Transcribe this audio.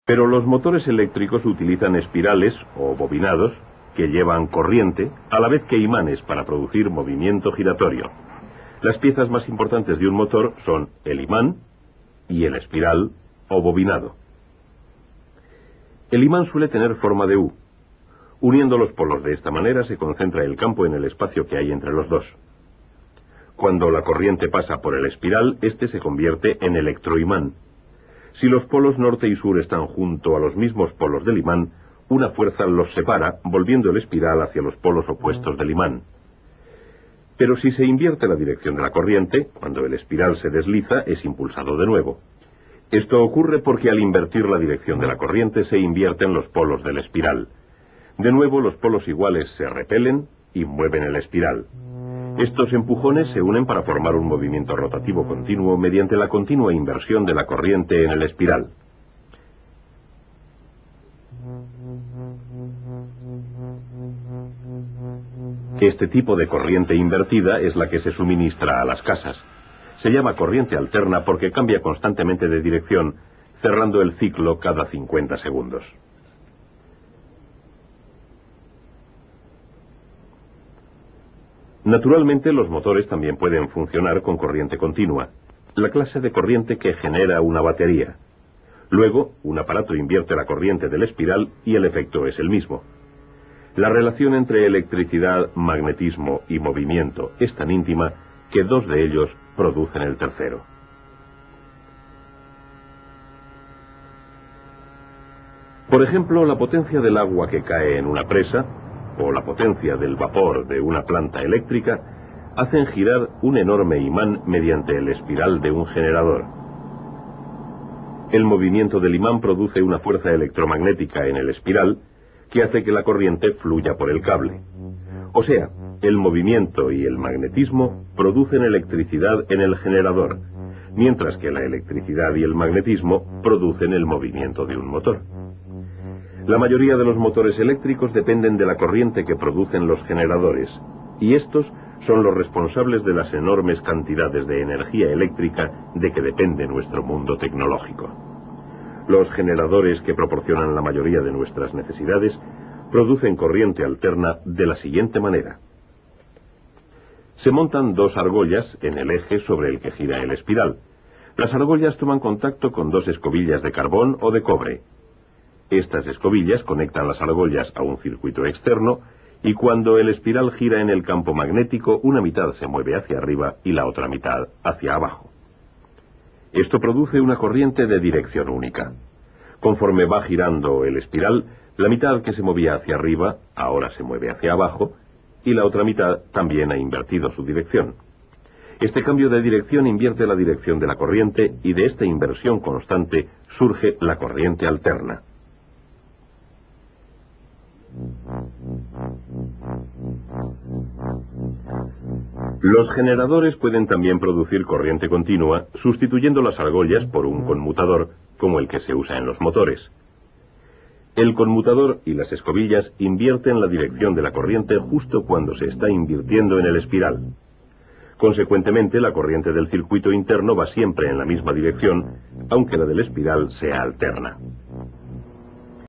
Pero los motores eléctricos utilizan espirales o bobinados que llevan corriente, a la vez que imanes para producir movimiento giratorio. Las piezas más importantes de un motor son el imán y el espiral o bobinado. El imán suele tener forma de U. Uniendo los polos de esta manera se concentra el campo en el espacio que hay entre los dos. Cuando la corriente pasa por el espiral, este se convierte en electroimán. Si los polos norte y sur están junto a los mismos polos del imán, una fuerza los separa, volviendo el espiral hacia los polos opuestos del imán. Pero si se invierte la dirección de la corriente, cuando el espiral se desliza, es impulsado de nuevo. Esto ocurre porque al invertir la dirección de la corriente se invierten los polos del espiral. De nuevo, los polos iguales se repelen y mueven el espiral. Estos empujones se unen para formar un movimiento rotativo continuo mediante la continua inversión de la corriente en el espiral. Este tipo de corriente invertida es la que se suministra a las casas. Se llama corriente alterna porque cambia constantemente de dirección, cerrando el ciclo cada 50 segundos. Naturalmente, los motores también pueden funcionar con corriente continua, la clase de corriente que genera una batería. Luego, un aparato invierte la corriente del espiral y el efecto es el mismo. La relación entre electricidad, magnetismo y movimiento es tan íntima que dos de ellos producen el tercero. Por ejemplo, la potencia del agua que cae en una presa o la potencia del vapor de una planta eléctrica hacen girar un enorme imán mediante el espiral de un generador. El movimiento del imán produce una fuerza electromagnética en el espiral que hace que la corriente fluya por el cable. O sea, el movimiento y el magnetismo producen electricidad en el generador, mientras que la electricidad y el magnetismo producen el movimiento de un motor. La mayoría de los motores eléctricos dependen de la corriente que producen los generadores, y estos son los responsables de las enormes cantidades de energía eléctrica de que depende nuestro mundo tecnológico. Los generadores que proporcionan la mayoría de nuestras necesidades producen corriente alterna de la siguiente manera. Se montan dos argollas en el eje sobre el que gira el espiral. Las argollas toman contacto con dos escobillas de carbón o de cobre. Estas escobillas conectan las argollas a un circuito externo y cuando el espiral gira en el campo magnético, una mitad se mueve hacia arriba y la otra mitad hacia abajo. Esto produce una corriente de dirección única. Conforme va girando el espiral, la mitad que se movía hacia arriba ahora se mueve hacia abajo y la otra mitad también ha invertido su dirección. Este cambio de dirección invierte la dirección de la corriente y de esta inversión constante surge la corriente alterna. Los generadores pueden también producir corriente continua sustituyendo las argollas por un conmutador como el que se usa en los motores. El conmutador y las escobillas invierten la dirección de la corriente justo cuando se está invirtiendo en el espiral. Consecuentemente, la corriente del circuito interno va siempre en la misma dirección, aunque la del espiral sea alterna.